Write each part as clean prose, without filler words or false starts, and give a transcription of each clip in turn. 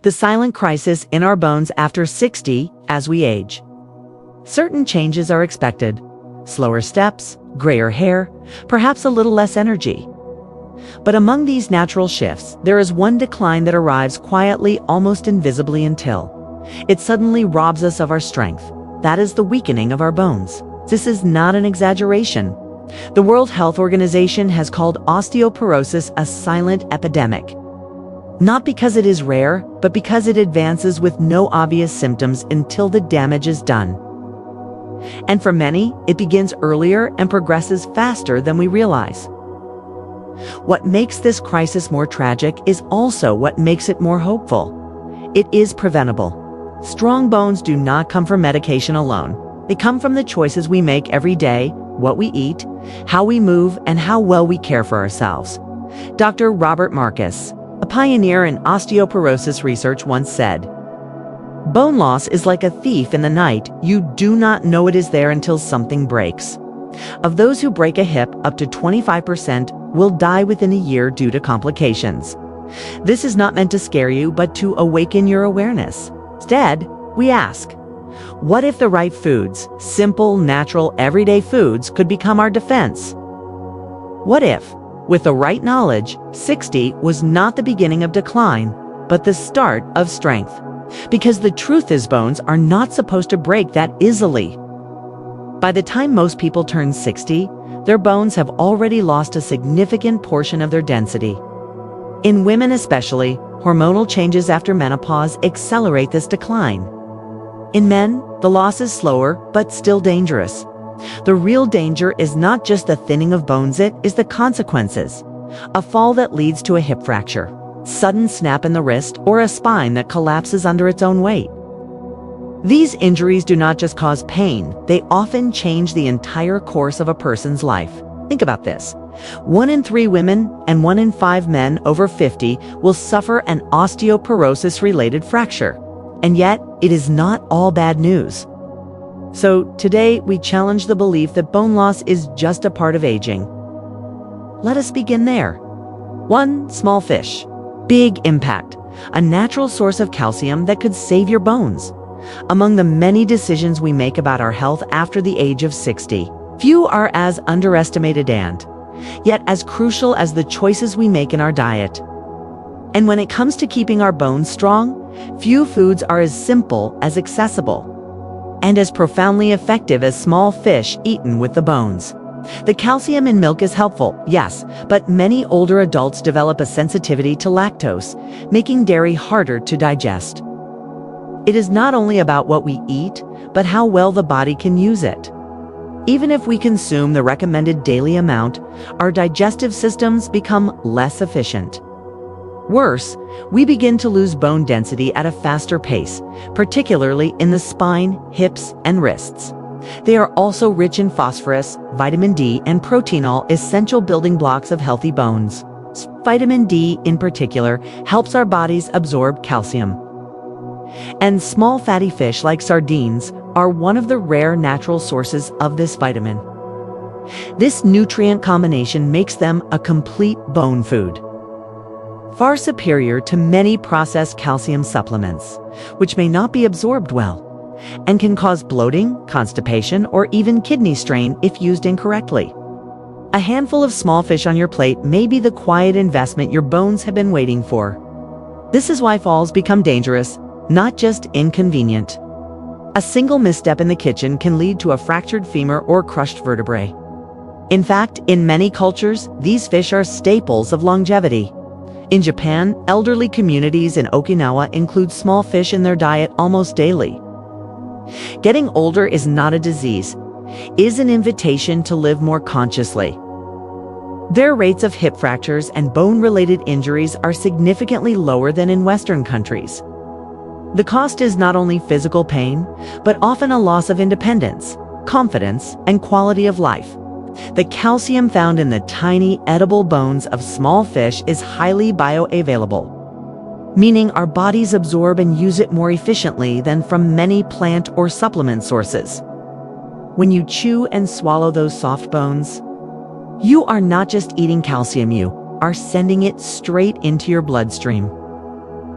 the silent crisis in our bones after 60 as we age. Certain changes are expected: slower steps, grayer hair, perhaps a little less energy. But among these natural shifts, there is one decline that arrives quietly, almost invisibly, until it suddenly robs us of our strength. That is the weakening of our bones. This is not an exaggeration. The World Health Organization has called osteoporosis a silent epidemic. Not because it is rare, but because it advances with no obvious symptoms until the damage is done. And for many, it begins earlier and progresses faster than we realize. What makes this crisis more tragic is also what makes it more hopeful. It is preventable. Strong bones do not come from medication alone. They come from the choices we make every day, what we eat, how we move, and how well we care for ourselves. Dr. Robert Marcus, a pioneer in osteoporosis research, once said, "Bone loss is like a thief in the night. You do not know it is there until something breaks." Of those who break a hip, up to 25% will die within a year due to complications. This is not meant to scare you, but to awaken your awareness. Instead, we ask, what if the right foods, simple, natural, everyday foods, could become our defense? What if, with the right knowledge, 60 was not the beginning of decline, but the start of strength? Because the truth is, bones are not supposed to break that easily. By the time most people turn 60, their bones have already lost a significant portion of their density. In women especially, hormonal changes after menopause accelerate this decline. In men, the loss is slower, but still dangerous. The real danger is not just the thinning of bones, it is the consequences. A fall that leads to a hip fracture, sudden snap in the wrist, or a spine that collapses under its own weight. These injuries do not just cause pain, they often change the entire course of a person's life. Think about this. 1 in 3 women and 1 in 5 men over 50 will suffer an osteoporosis-related fracture. And yet, it is not all bad news. So today, we challenge the belief that bone loss is just a part of aging. Let us begin there. 1. Small fish. Big impact. A natural source of calcium that could save your bones. Among the many decisions we make about our health after the age of 60, few are as underestimated and, yet as crucial as the choices we make in our diet. And when it comes to keeping our bones strong, few foods are as simple as accessible, and as profoundly effective as small fish eaten with the bones. The calcium in milk is helpful, yes, but many older adults develop a sensitivity to lactose, making dairy harder to digest. It is not only about what we eat, but how well the body can use it. Even if we consume the recommended daily amount, our digestive systems become less efficient. Worse, we begin to lose bone density at a faster pace, particularly in the spine, hips, and wrists. They are also rich in phosphorus, vitamin D, and proteinol, essential building blocks of healthy bones. Vitamin D, in particular, helps our bodies absorb calcium. And small fatty fish like sardines are one of the rare natural sources of this vitamin. This nutrient combination makes them a complete bone food, far superior to many processed calcium supplements, which may not be absorbed well and can cause bloating, constipation, or even kidney strain if used incorrectly. A handful of small fish on your plate may be the quiet investment your bones have been waiting for. This is why falls become dangerous, not just inconvenient. A single misstep in the kitchen can lead to a fractured femur or crushed vertebrae. In fact, in many cultures, these fish are staples of longevity. In Japan, elderly communities in Okinawa include small fish in their diet almost daily. Getting older is not a disease, it is an invitation to live more consciously. Their rates of hip fractures and bone-related injuries are significantly lower than in Western countries. The cost is not only physical pain, but often a loss of independence, confidence, and quality of life. The calcium found in the tiny, edible bones of small fish is highly bioavailable, meaning our bodies absorb and use it more efficiently than from many plant or supplement sources. When you chew and swallow those soft bones, you are not just eating calcium, you are sending it straight into your bloodstream.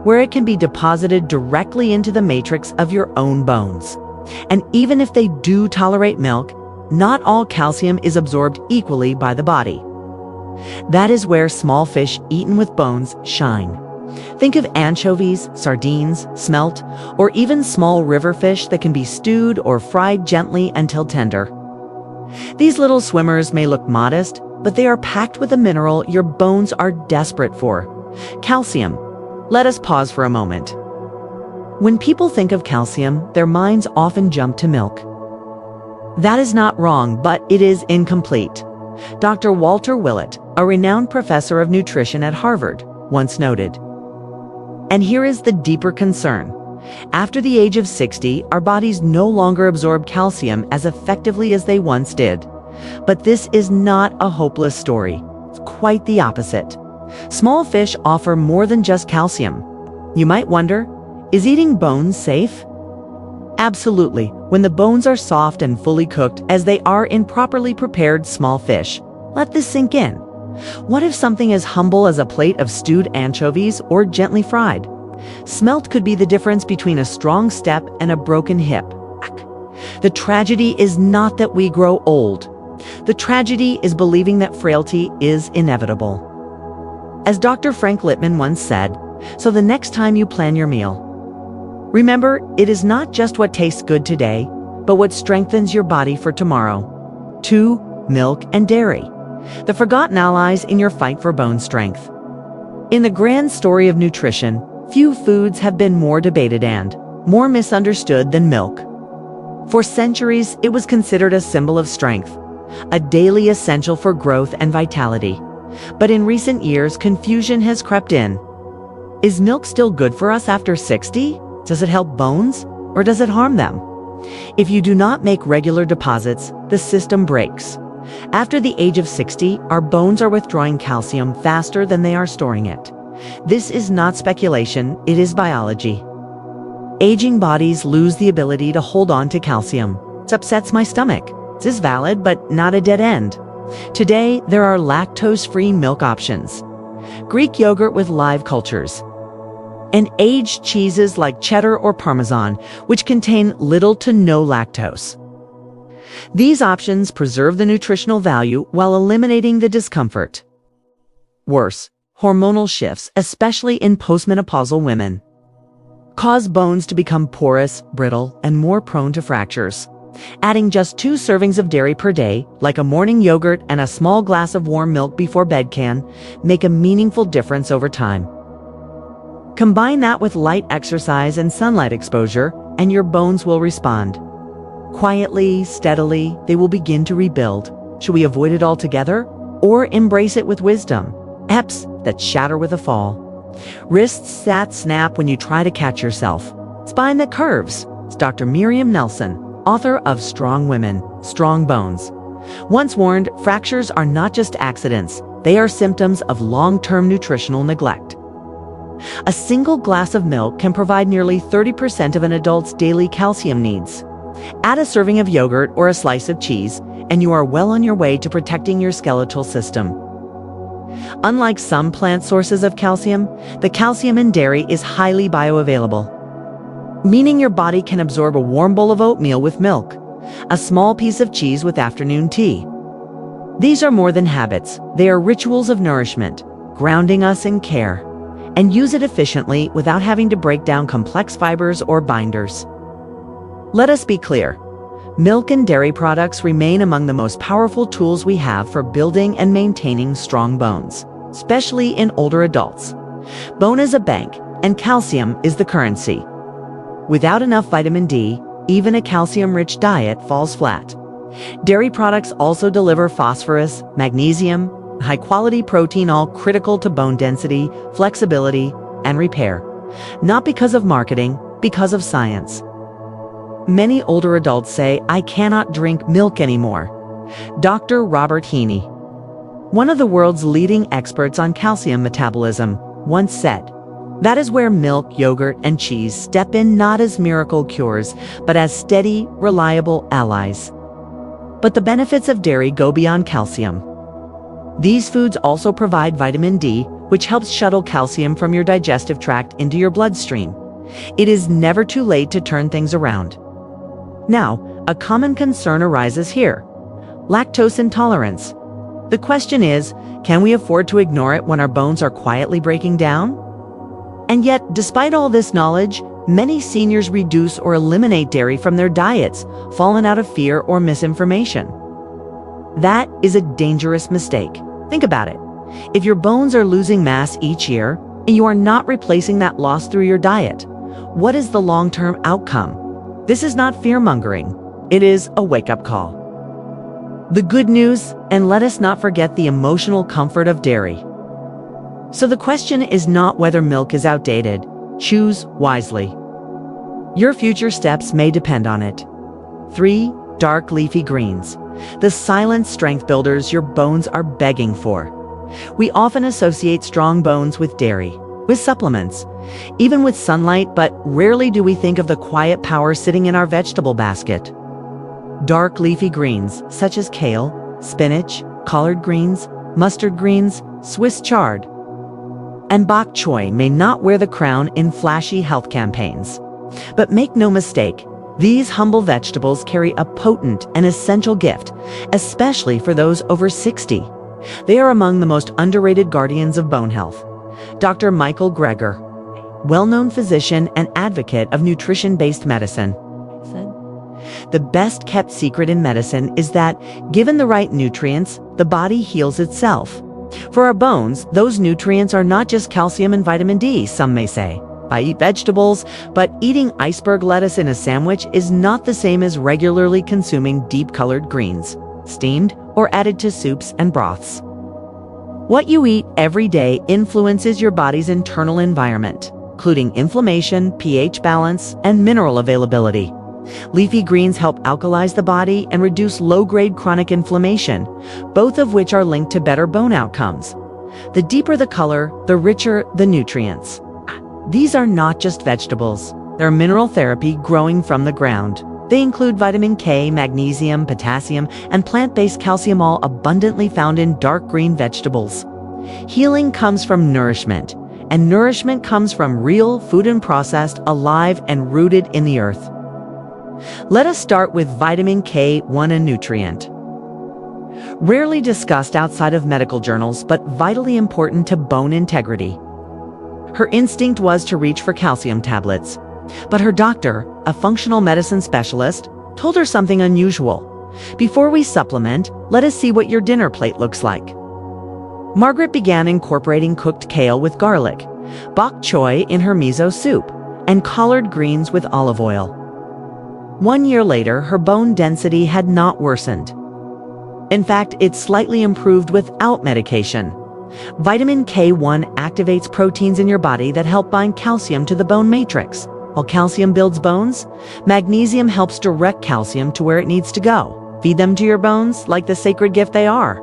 where it can be deposited directly into the matrix of your own bones. And even if they do tolerate milk, not all calcium is absorbed equally by the body. That is where small fish eaten with bones shine. Think of anchovies, sardines, smelt, or even small river fish that can be stewed or fried gently until tender. These little swimmers may look modest, but they are packed with a mineral your bones are desperate for: calcium. Let us pause for a moment. When people think of calcium, their minds often jump to milk. That is not wrong, but it is incomplete. Dr. Walter Willett, a renowned professor of nutrition at Harvard, once noted. And here is the deeper concern. After the age of 60, our bodies no longer absorb calcium as effectively as they once did. But this is not a hopeless story. It's quite the opposite. Small fish offer more than just calcium. You might wonder, is eating bones safe? Absolutely, when the bones are soft and fully cooked, as they are in properly prepared small fish. Let this sink in. What if something as humble as a plate of stewed anchovies or gently fried? Smelt could be the difference between a strong step and a broken hip. The tragedy is not that we grow old. The tragedy is believing that frailty is inevitable. As Dr. Frank Littman once said, so the next time you plan your meal, remember, it is not just what tastes good today, but what strengthens your body for tomorrow. 2. Milk and dairy, the forgotten allies in your fight for bone strength. In the grand story of nutrition, few foods have been more debated and more misunderstood than milk. For centuries, it was considered a symbol of strength, a daily essential for growth and vitality. But in recent years, confusion has crept in. Is milk still good for us after 60? Does it help bones, or does it harm them? If you do not make regular deposits, the system breaks. After the age of 60, our bones are withdrawing calcium faster than they are storing it. This is not speculation, it is biology. Aging bodies lose the ability to hold on to calcium. It upsets my stomach. This is valid, but not a dead end. Today, there are lactose-free milk options, Greek yogurt with live cultures, and aged cheeses like cheddar or Parmesan, which contain little to no lactose. These options preserve the nutritional value while eliminating the discomfort. Worse, hormonal shifts, especially in postmenopausal women, cause bones to become porous, brittle, and more prone to fractures. Adding just 2 servings of dairy per day, like a morning yogurt and a small glass of warm milk before bed, can make a meaningful difference over time. Combine that with light exercise and sunlight exposure, and your bones will respond. Quietly, steadily, they will begin to rebuild. Should we avoid it altogether, or embrace it with wisdom? Eps that shatter with a fall. Wrists that snap when you try to catch yourself. Spine that curves. It's Dr. Miriam Nelson, author of Strong Women, Strong Bones, once warned, fractures are not just accidents, they are symptoms of long-term nutritional neglect. A single glass of milk can provide nearly 30% of an adult's daily calcium needs. Add a serving of yogurt or a slice of cheese, and you are well on your way to protecting your skeletal system. Unlike some plant sources of calcium, the calcium in dairy is highly bioavailable, meaning your body can absorb a warm bowl of oatmeal with milk, a small piece of cheese with afternoon tea. These are more than habits, they are rituals of nourishment, grounding us in care, and use it efficiently without having to break down complex fibers or binders. Let us be clear, milk and dairy products remain among the most powerful tools we have for building and maintaining strong bones, especially in older adults. Bone is a bank, and calcium is the currency. Without enough vitamin D, even a calcium-rich diet falls flat. Dairy products also deliver phosphorus, magnesium, high-quality protein, all critical to bone density, flexibility, and repair. Not because of marketing, because of science. Many older adults say, "I cannot drink milk anymore." Dr. Robert Heaney, one of the world's leading experts on calcium metabolism, once said, "That is where milk, yogurt, and cheese step in, not as miracle cures, but as steady, reliable allies." But the benefits of dairy go beyond calcium. These foods also provide vitamin D, which helps shuttle calcium from your digestive tract into your bloodstream. It is never too late to turn things around. Now, a common concern arises here: lactose intolerance. The question is, can we afford to ignore it when our bones are quietly breaking down? And yet, despite all this knowledge, many seniors reduce or eliminate dairy from their diets, fallen out of fear or misinformation. That is a dangerous mistake. Think about it. If your bones are losing mass each year, and you are not replacing that loss through your diet, what is the long-term outcome? This is not fear-mongering. It is a wake-up call. The good news, and let us not forget the emotional comfort of dairy. So the question is not whether milk is outdated. Choose wisely. Your future steps may depend on it. 3. Dark leafy greens. The silent strength builders your bones are begging for. We often associate strong bones with dairy, with supplements, even with sunlight, but rarely do we think of the quiet power sitting in our vegetable basket. Dark leafy greens, such as kale, spinach, collard greens, mustard greens, Swiss chard, and bok choy may not wear the crown in flashy health campaigns. But make no mistake, these humble vegetables carry a potent and essential gift, especially for those over 60. They are among the most underrated guardians of bone health. Dr. Michael Greger, well-known physician and advocate of nutrition-based medicine, said, "The best-kept secret in medicine is that, given the right nutrients, the body heals itself. For our bones, those nutrients are not just calcium and vitamin D, some may say. I eat vegetables, but eating iceberg lettuce in a sandwich is not the same as regularly consuming deep-colored greens, steamed or added to soups and broths. What you eat every day influences your body's internal environment, including inflammation, pH balance, and mineral availability. Leafy greens help alkalize the body and reduce low-grade chronic inflammation, both of which are linked to better bone outcomes. The deeper the color, the richer the nutrients. These are not just vegetables. They're mineral therapy growing from the ground. They include vitamin K, magnesium, potassium, and plant-based calcium, all abundantly found in dark green vegetables. Healing comes from nourishment, and nourishment comes from real food and processed, alive, and rooted in the earth. Let us start with vitamin K1, a nutrient rarely discussed outside of medical journals, but vitally important to bone integrity. Her instinct was to reach for calcium tablets, but her doctor, a functional medicine specialist, told her something unusual. Before we supplement, let us see what your dinner plate looks like. Margaret began incorporating cooked kale with garlic, bok choy in her miso soup, and collard greens with olive oil. 1 year later, her bone density had not worsened. In fact, it slightly improved without medication. Vitamin K1 activates proteins in your body that help bind calcium to the bone matrix. While calcium builds bones, magnesium helps direct calcium to where it needs to go. Feed them to your bones like the sacred gift they are.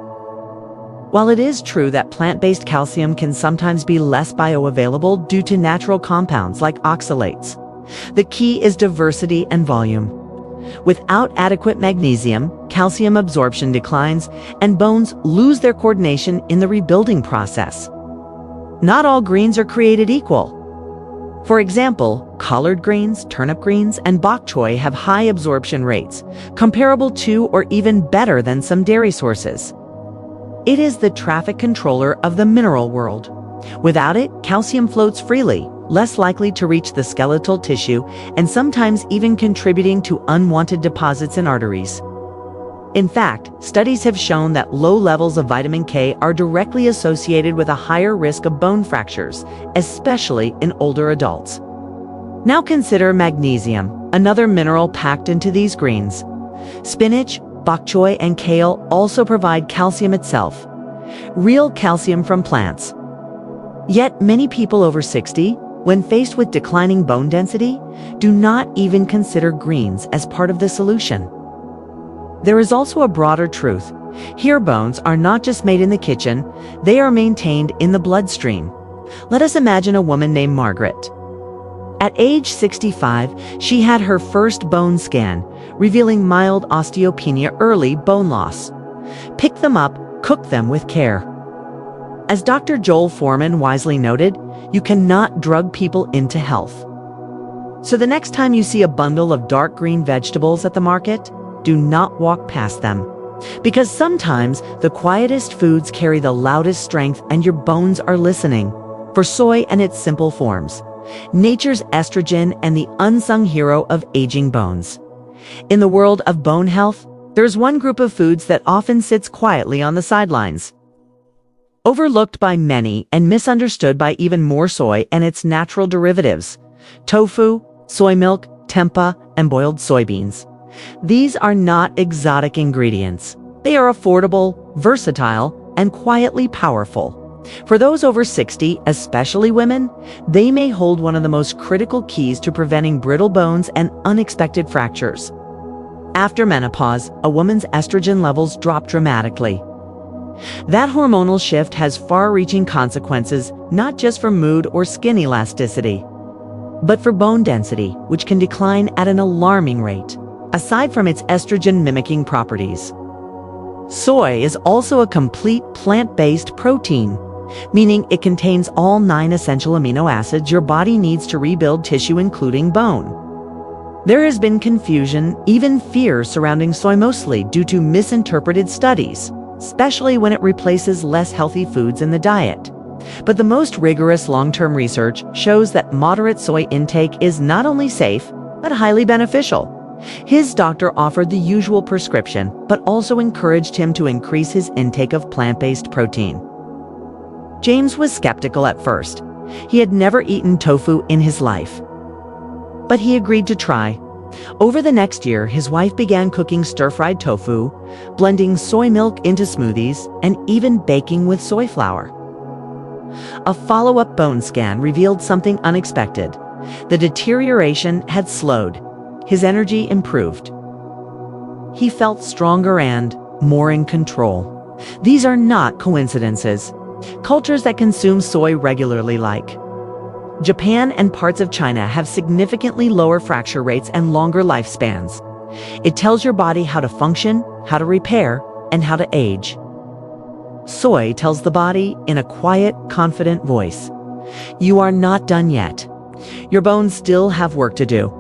While it is true that plant-based calcium can sometimes be less bioavailable due to natural compounds like oxalates, the key is diversity and volume. Without adequate magnesium, calcium absorption declines, and bones lose their coordination in the rebuilding process. Not all greens are created equal. For example, collard greens, turnip greens, and bok choy have high absorption rates, comparable to or even better than some dairy sources. It is the traffic controller of the mineral world. Without it, calcium floats freely, less likely to reach the skeletal tissue, and sometimes even contributing to unwanted deposits in arteries. In fact, studies have shown that low levels of vitamin K are directly associated with a higher risk of bone fractures, especially in older adults. Now consider magnesium, another mineral packed into these greens. Spinach, bok choy, and kale also provide calcium itself, real calcium from plants. Yet many people over 60, when faced with declining bone density, do not even consider greens as part of the solution. There is also a broader truth. Here, bones are not just made in the kitchen, they are maintained in the bloodstream. Let us imagine a woman named Margaret. At age 65, she had her first bone scan, revealing mild osteopenia, early bone loss. Pick them up, cook them with care. as Dr. Joel Foreman wisely noted, you cannot drug people into health. So the next time you see a bundle of dark green vegetables at the market, do not walk past them. Because sometimes the quietest foods carry the loudest strength, and your bones are listening. For soy and its simple forms, nature's estrogen and the unsung hero of aging bones. In the world of bone health, there's one group of foods that often sits quietly on the sidelines. Overlooked by many and misunderstood by even more soy and its natural derivatives: tofu, soy milk, tempeh, and boiled soybeans. These are not exotic ingredients. They are affordable, versatile, and quietly powerful. For those over 60, especially women, they may hold one of the most critical keys to preventing brittle bones and unexpected fractures. After menopause, a woman's estrogen levels drop dramatically. That hormonal shift has far-reaching consequences, not just for mood or skin elasticity, but for bone density, which can decline at an alarming rate. Aside from its estrogen-mimicking properties, soy is also a complete plant-based protein, meaning it contains all 9 essential amino acids your body needs to rebuild tissue, including bone. There has been confusion, even fear, surrounding soy, mostly due to misinterpreted studies, especially when it replaces less healthy foods in the diet. But the most rigorous long-term research shows that moderate soy intake is not only safe, but highly beneficial. His doctor offered the usual prescription, but also encouraged him to increase his intake of plant-based protein. James was skeptical at first. He had never eaten tofu in his life, but he agreed to try. Over the next year, his wife began cooking stir-fried tofu, blending soy milk into smoothies, and even baking with soy flour. A follow-up bone scan revealed something unexpected. The deterioration had slowed. His energy improved. He felt stronger and more in control. These are not coincidences. Cultures that consume soy regularly, like Japan and parts of China, have significantly lower fracture rates and longer lifespans. It tells your body how to function, how to repair, and how to age. Soy tells the body in a quiet, confident voice, you are not done yet. Your bones still have work to do.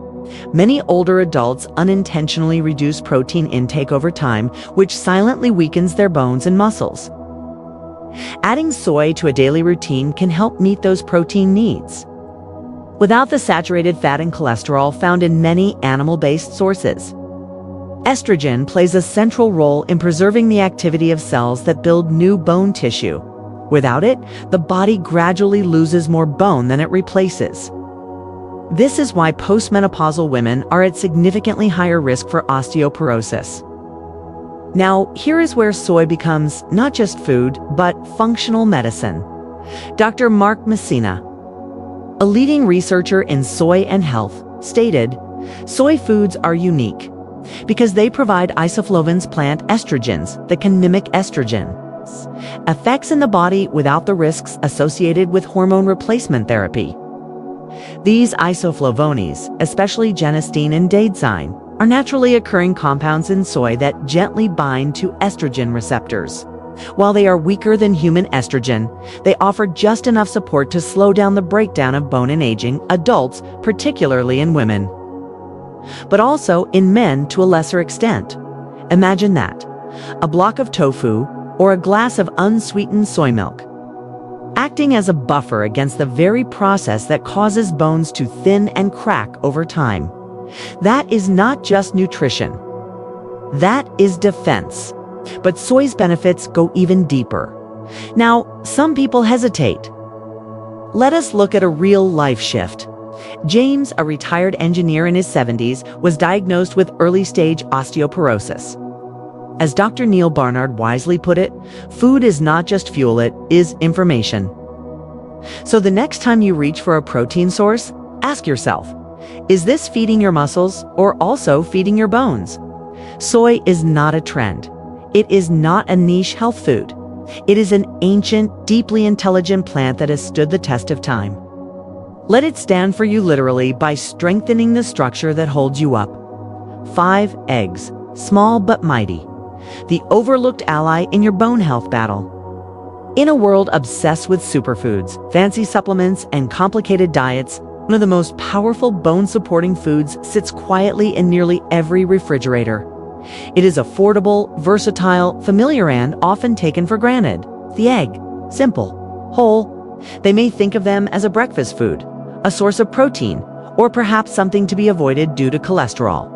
Many older adults unintentionally reduce protein intake over time, which silently weakens their bones and muscles. Adding soy to a daily routine can help meet those protein needs, without the saturated fat and cholesterol found in many animal-based sources. Estrogen plays a central role in preserving the activity of cells that build new bone tissue. Without it, the body gradually loses more bone than it replaces. This is why postmenopausal women are at significantly higher risk for osteoporosis. Now, here is where soy becomes not just food, but functional medicine. Dr. Mark Messina, a leading researcher in soy and health, stated, soy foods are unique because they provide isoflavones, plant estrogens that can mimic estrogen effects in the body without the risks associated with hormone replacement therapy. These isoflavones, especially genistein and daidzein, are naturally occurring compounds in soy that gently bind to estrogen receptors. While they are weaker than human estrogen, they offer just enough support to slow down the breakdown of bone in aging adults, particularly in women, but also in men to a lesser extent. Imagine that: a block of tofu or a glass of unsweetened soy milk, acting as a buffer against the very process that causes bones to thin and crack over time. That is not just nutrition. That is defense. But soy's benefits go even deeper. Now, some people hesitate. Let us look at a real-life shift. James, a retired engineer in his 70s, was diagnosed with early-stage osteoporosis. As Dr. Neil Barnard wisely put it, food is not just fuel, it is information. So the next time you reach for a protein source, ask yourself, is this feeding your muscles or also feeding your bones? Soy is not a trend. It is not a niche health food. It is an ancient, deeply intelligent plant that has stood the test of time. Let it stand for you literally by strengthening the structure that holds you up. 5 eggs, small but mighty. The overlooked ally in your bone health battle. In a world obsessed with superfoods, fancy supplements, and complicated diets, one of the most powerful bone-supporting foods sits quietly in nearly every refrigerator. It is affordable, versatile, familiar, and often taken for granted. The egg. Simple. Whole. They may think of them as a breakfast food, a source of protein, or perhaps something to be avoided due to cholesterol.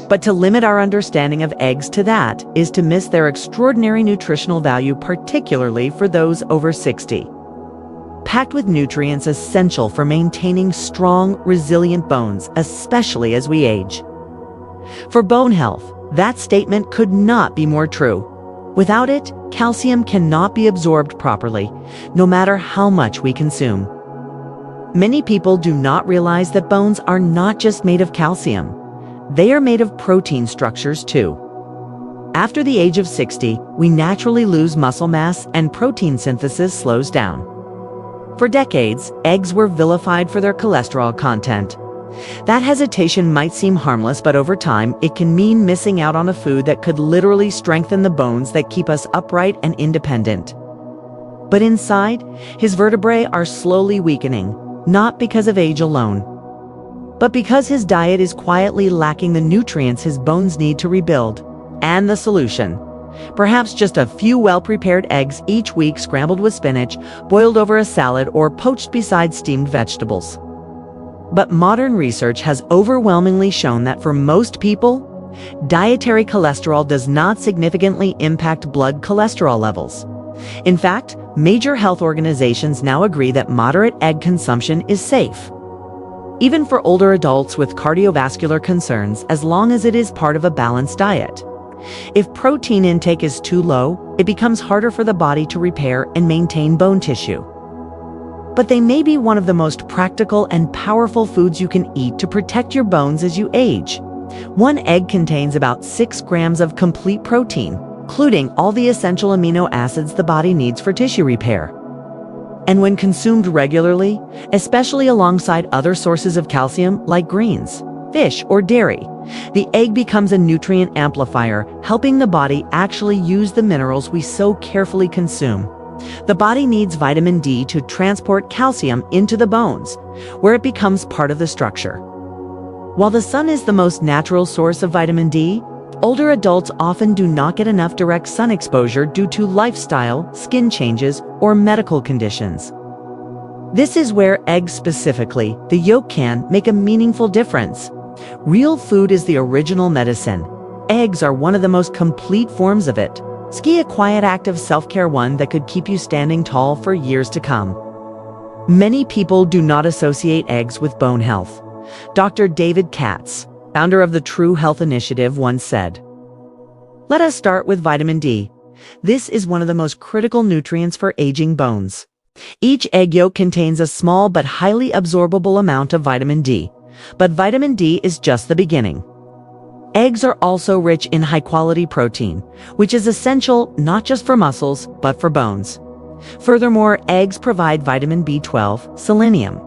But to limit our understanding of eggs to that is to miss their extraordinary nutritional value, particularly for those over 60. Packed with nutrients essential for maintaining strong, resilient bones, especially as we age. For bone health, that statement could not be more true. Without it, calcium cannot be absorbed properly, no matter how much we consume. Many people do not realize that bones are not just made of calcium. They are made of protein structures too. After the age of 60, we naturally lose muscle mass and protein synthesis slows down. For decades, eggs were vilified for their cholesterol content. That hesitation might seem harmless, but over time, it can mean missing out on a food that could literally strengthen the bones that keep us upright and independent. But inside, his vertebrae are slowly weakening, not because of age alone, but because his diet is quietly lacking the nutrients his bones need to rebuild. And the solution? Perhaps just a few well-prepared eggs each week, scrambled with spinach, boiled over a salad, or poached beside steamed vegetables. But modern research has overwhelmingly shown that for most people, dietary cholesterol does not significantly impact blood cholesterol levels. In fact, major health organizations now agree that moderate egg consumption is safe, even for older adults with cardiovascular concerns, as long as it is part of a balanced diet. If protein intake is too low, it becomes harder for the body to repair and maintain bone tissue. But they may be one of the most practical and powerful foods you can eat to protect your bones as you age. One egg contains about 6 grams of complete protein, including all the essential amino acids the body needs for tissue repair. And when consumed regularly, especially alongside other sources of calcium like greens, fish, or dairy, the egg becomes a nutrient amplifier, helping the body actually use the minerals we so carefully consume. The body needs vitamin D to transport calcium into the bones, where it becomes part of the structure. While the sun is the most natural source of vitamin D, older adults often do not get enough direct sun exposure due to lifestyle, skin changes, or medical conditions. This is where eggs, specifically the yolk, can make a meaningful difference. Real food is the original medicine. Eggs are one of the most complete forms of it. Ski a quiet act of self-care, one that could keep you standing tall for years to come. Many people do not associate eggs with bone health. Dr. David Katz, founder of the True Health Initiative, once said, "Let us start with vitamin D. This is one of the most critical nutrients for aging bones. Each egg yolk contains a small but highly absorbable amount of vitamin D, but vitamin D is just the beginning. Eggs are also rich in high-quality protein, which is essential not just for muscles, but for bones. Furthermore, eggs provide vitamin B12, selenium,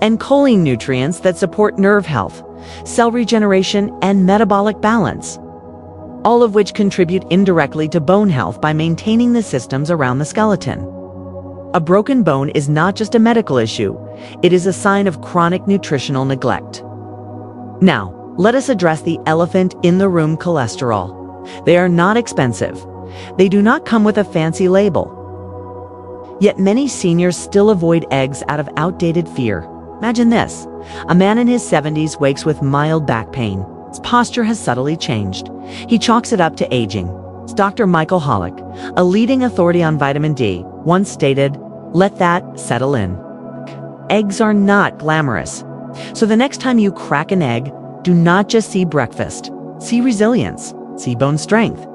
and choline, nutrients that support nerve health, cell regeneration, and metabolic balance, all of which contribute indirectly to bone health by maintaining the systems around the skeleton. A broken bone is not just a medical issue, it is a sign of chronic nutritional neglect." Now, let us address the elephant in the room: cholesterol. They are not expensive. They do not come with a fancy label. Yet many seniors still avoid eggs out of outdated fear. Imagine this: a man in his 70s wakes with mild back pain. His posture has subtly changed. He chalks it up to aging. Dr. Michael Hollick, a leading authority on vitamin D, once stated, "Let that settle in." Eggs are not glamorous. So the next time you crack an egg, do not just see breakfast. See resilience. See bone strength.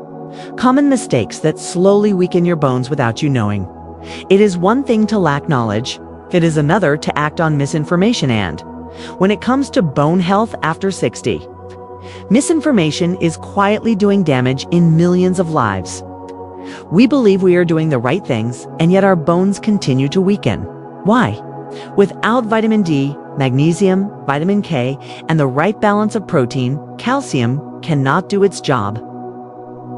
Common mistakes that slowly weaken your bones without you knowing. It is one thing to lack knowledge. It is another to act on misinformation. And when it comes to bone health after 60, misinformation is quietly doing damage in millions of lives. We believe we are doing the right things, and yet our bones continue to weaken. Why? Without vitamin D, magnesium, vitamin K, and the right balance of protein, calcium cannot do its job.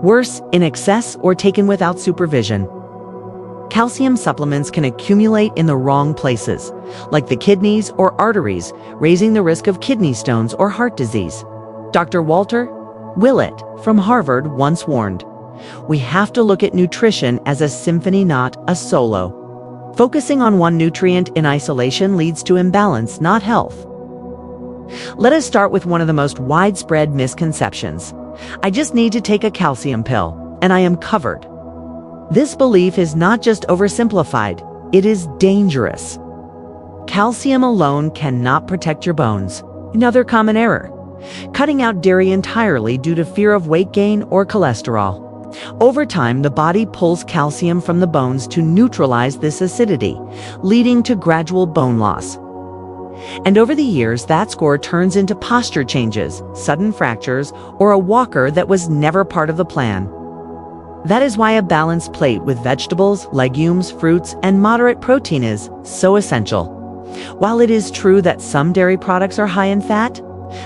Worse, in excess or taken without supervision, Calcium supplements can accumulate in the wrong places, like the kidneys or arteries, raising the risk of kidney stones or heart disease. Dr. Walter Willett from Harvard once warned, "We have to look at nutrition as a symphony, not a solo. Focusing on one nutrient in isolation leads to imbalance, not health." Let us start with one of the most widespread misconceptions. I just need to take a calcium pill, and I am covered. This belief is not just oversimplified, it is dangerous. Calcium alone cannot protect your bones. Another common error: cutting out dairy entirely due to fear of weight gain or cholesterol. Over time, the body pulls calcium from the bones to neutralize this acidity, leading to gradual bone loss. And over the years, that score turns into posture changes, sudden fractures, or a walker that was never part of the plan. That is why a balanced plate with vegetables, legumes, fruits, and moderate protein is so essential. While it is true that some dairy products are high in fat,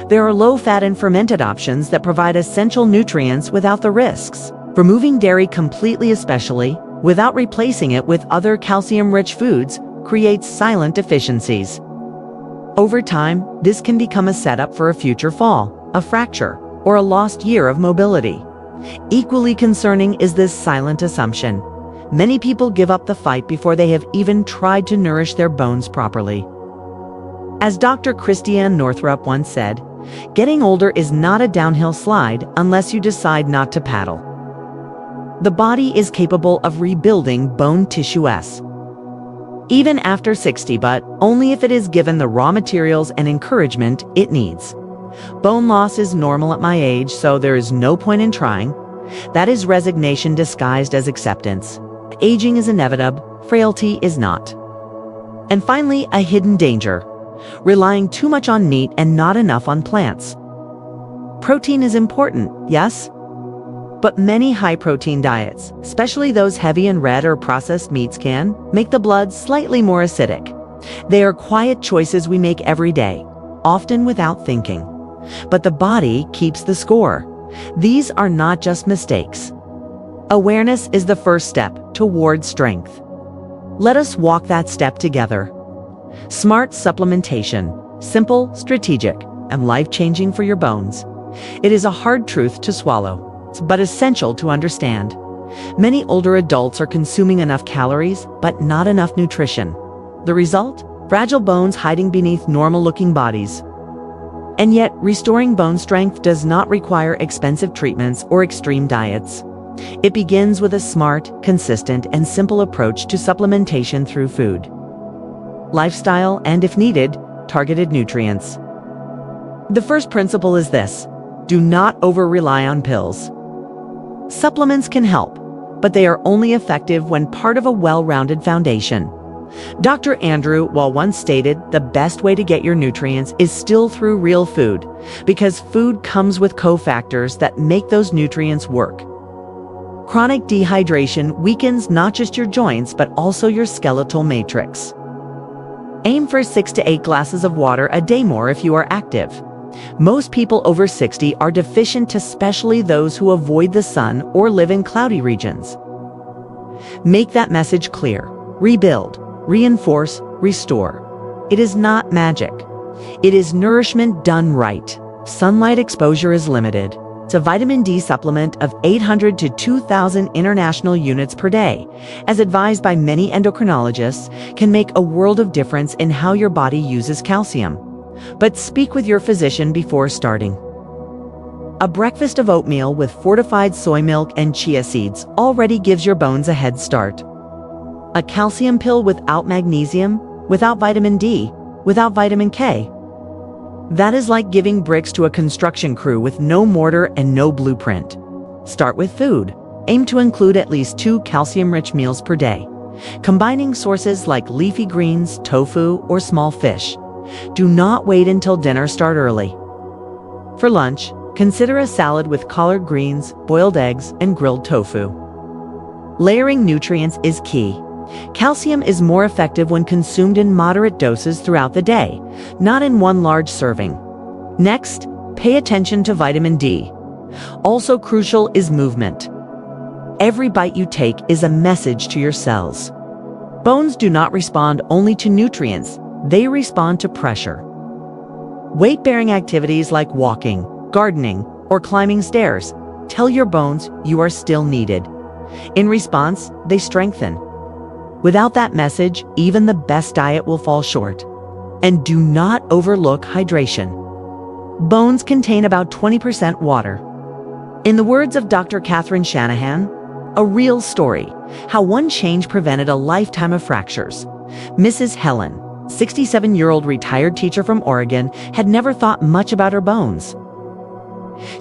there are low-fat and fermented options that provide essential nutrients without the risks. Removing dairy completely, especially without replacing it with other calcium-rich foods, creates silent deficiencies. Over time, this can become a setup for a future fall, a fracture, or a lost year of mobility. Equally concerning is this silent assumption. Many people give up the fight before they have even tried to nourish their bones properly. As Dr. Christiane Northrup once said, "Getting older is not a downhill slide unless you decide not to paddle." The body is capable of rebuilding bone tissue even after 60, but only if it is given the raw materials and encouragement it needs. Bone loss is normal at my age, so there is no point in trying. That is resignation disguised as acceptance. Aging is inevitable, frailty is not. And finally, a hidden danger: relying too much on meat and not enough on plants. Protein is important, yes? But many high-protein diets, especially those heavy in red or processed meats, can make the blood slightly more acidic. They are quiet choices we make every day, often without thinking. But the body keeps the score. These are not just mistakes. Awareness is the first step toward strength. Let us walk that step together. Smart supplementation, simple, strategic, and life-changing for your bones. It is a hard truth to swallow, but essential to understand. Many older adults are consuming enough calories, but not enough nutrition. The result? Fragile bones hiding beneath normal-looking bodies. And yet, restoring bone strength does not require expensive treatments or extreme diets. It begins with a smart, consistent, and simple approach to supplementation through food, lifestyle, and, if needed, targeted nutrients. The first principle is this: do not over-rely on pills. Supplements can help, but they are only effective when part of a well-rounded foundation. Dr. Andrew Wall once stated, "The best way to get your nutrients is still through real food, because food comes with cofactors that make those nutrients work." Chronic dehydration weakens not just your joints, but also your skeletal matrix. Aim for 6 to 8 glasses of water a day more if you are active. Most people over 60 are deficient, especially those who avoid the sun or live in cloudy regions. Make that message clear. Rebuild, reinforce, restore. It is not magic. It is nourishment done right. Sunlight exposure is limited. A vitamin D supplement of 800 to 2,000 international units per day, as advised by many endocrinologists, can make a world of difference in how your body uses calcium. But speak with your physician before starting. A breakfast of oatmeal with fortified soy milk and chia seeds already gives your bones a head start. A calcium pill without magnesium, without vitamin D, without vitamin K. That is like giving bricks to a construction crew with no mortar and no blueprint. Start with food. Aim to include at least 2 calcium-rich meals per day, combining sources like leafy greens, tofu, or small fish. Do not wait until dinner. Start early. For lunch, consider a salad with collard greens, boiled eggs, and grilled tofu. Layering nutrients is key. Calcium is more effective when consumed in moderate doses throughout the day, not in one large serving. Next, pay attention to vitamin D. Also crucial is movement. Every bite you take is a message to your cells. Bones do not respond only to nutrients, they respond to pressure. Weight-bearing activities like walking, gardening, or climbing stairs tell your bones you are still needed. In response, they strengthen. Without that message, even the best diet will fall short. And do not overlook hydration. Bones contain about 20% water. In the words of Dr. Catherine Shanahan, a real story, how one change prevented a lifetime of fractures. Mrs. Helen, 67-year-old retired teacher from Oregon, had never thought much about her bones.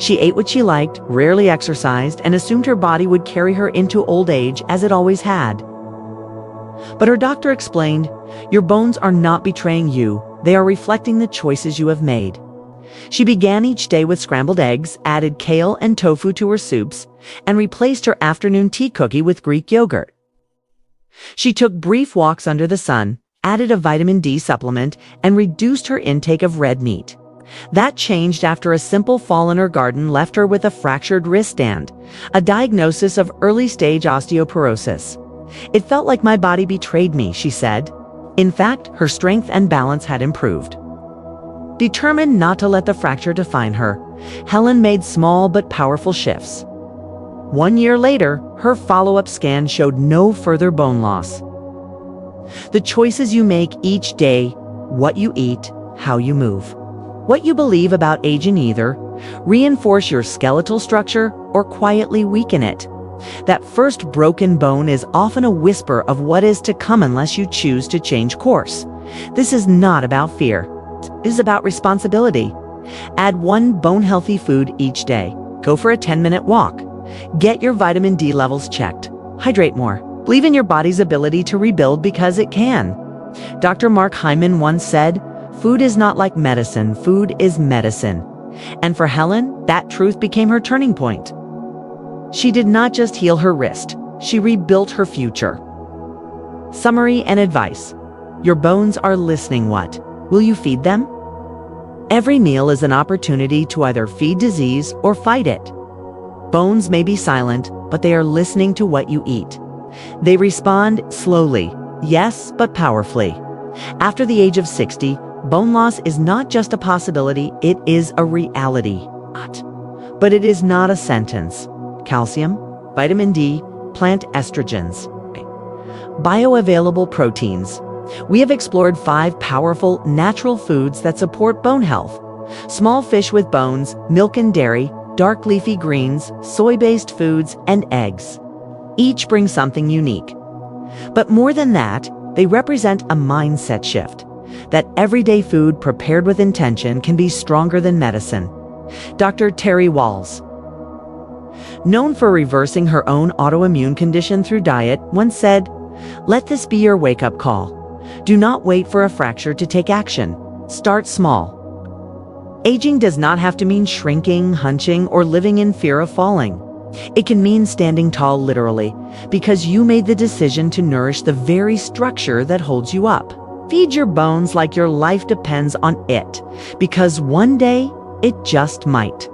She ate what she liked, rarely exercised, and assumed her body would carry her into old age as it always had. But her doctor explained, "Your bones are not betraying you, they are reflecting the choices you have made." She began each day with scrambled eggs, added kale and tofu to her soups, and replaced her afternoon tea cookie with Greek yogurt. She took brief walks under the sun, added a vitamin D supplement, and reduced her intake of red meat. That changed after a simple fall in her garden left her with a fractured wristband, a diagnosis of early-stage osteoporosis. "It felt like my body betrayed me," she said. In fact, her strength and balance had improved. Determined not to let the fracture define her, Helen made small but powerful shifts. 1 year later, her follow-up scan showed no further bone loss. The choices you make each day, what you eat, how you move, what you believe about aging either reinforce your skeletal structure or quietly weaken it. That first broken bone is often a whisper of what is to come unless you choose to change course. This is not about fear. It is about responsibility. Add one bone-healthy food each day. Go for a 10-minute walk. Get your vitamin D levels checked. Hydrate more. Believe in your body's ability to rebuild because it can. Dr. Mark Hyman once said, "Food is not like medicine, food is medicine." And for Helen, that truth became her turning point. She did not just heal her wrist, she rebuilt her future. Summary and advice. Your bones are listening. What? Will you feed them? Every meal is an opportunity to either feed disease or fight it. Bones may be silent, but they are listening to what you eat. They respond slowly, yes, but powerfully. After the age of 60, bone loss is not just a possibility, it is a reality. But it is not a sentence. Calcium, vitamin D, plant estrogens, bioavailable proteins. We have explored 5 powerful, natural foods that support bone health. Small fish with bones, milk and dairy, dark leafy greens, soy-based foods, and eggs. Each brings something unique. But more than that, they represent a mindset shift. That everyday food prepared with intention can be stronger than medicine. Dr. Terry Walls, known for reversing her own autoimmune condition through diet, once said, "Let this be your wake-up call. Do not wait for a fracture to take action. Start small." Aging does not have to mean shrinking, hunching, or living in fear of falling. It can mean standing tall literally, because you made the decision to nourish the very structure that holds you up. Feed your bones like your life depends on it, because one day it just might.